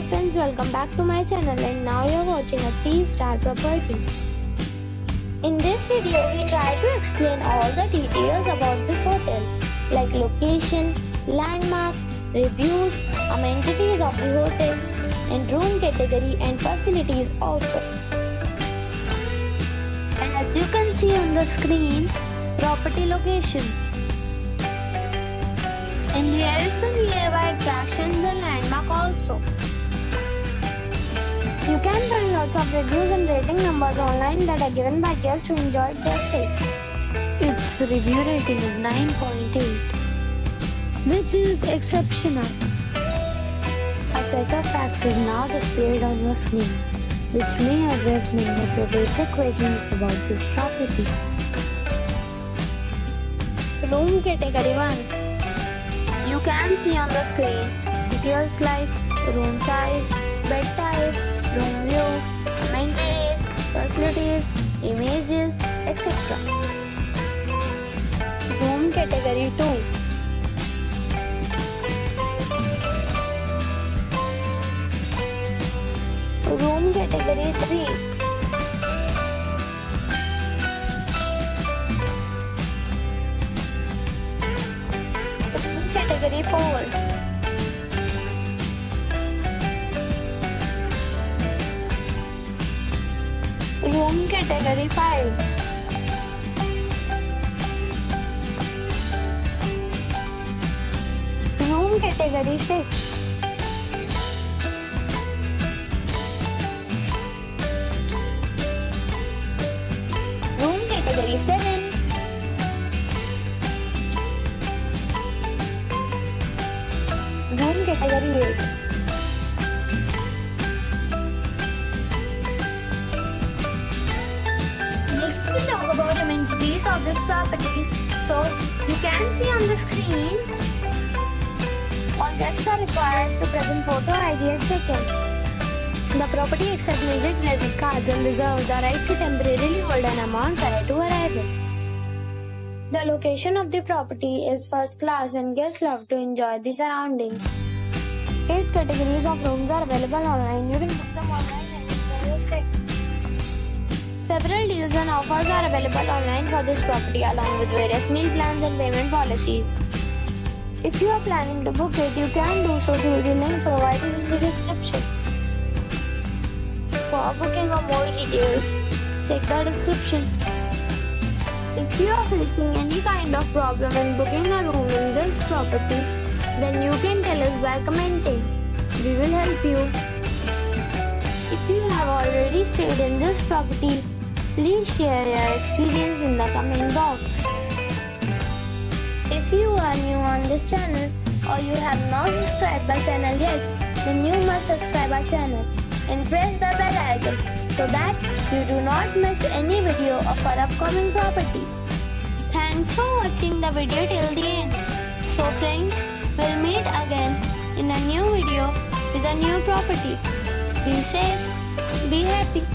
friends, welcome back to my channel, and now you're watching a 3-star property. In this video, we try to explain all the details about this hotel, like location, landmark, reviews, amenities of the hotel, and room category and facilities also. As you can see on the screen, property location. And here is the nearby attractions and landmark also. You can find lots of reviews and rating numbers online that are given by guests who enjoyed their stay. Its review rating is 9.8, which is exceptional. A set of facts is now displayed on your screen, which may address many of your basic questions about this property. Room category 1. You can see on the screen details like room size, bed type, room view, amenities, facilities, images, etc. Room category 2. Room category 3. Category 4. Room category 5. Room category 6. Room category 7. Room category 8. Next we talk about amenities of this property. So you can see on the screen, all guests are required to present photo ID at check-in. The property accepts major credit cards and reserves the right to temporarily hold an amount prior to arrival. The location of the property is first class and guests love to enjoy the surroundings. 8 categories of rooms are available online. You can book them online and enjoy your stay. Several deals and offers are available online for this property along with various meal plans and payment policies. If you are planning to book it, you can do so through the link provided in the description. For booking or more details, check the description. If you are facing any kind of problem in booking a room in this property, then you can tell us by commenting. We will help you. If you have already stayed in this property, please share your experience in the comment box. If you are new on this channel or you have not subscribed our channel yet, then you must subscribe our channel and press the bell icon so that you do not miss any video of our upcoming property. Thanks for watching the video till the end. So friends, we'll meet again in a new video with a new property. Be safe, be happy.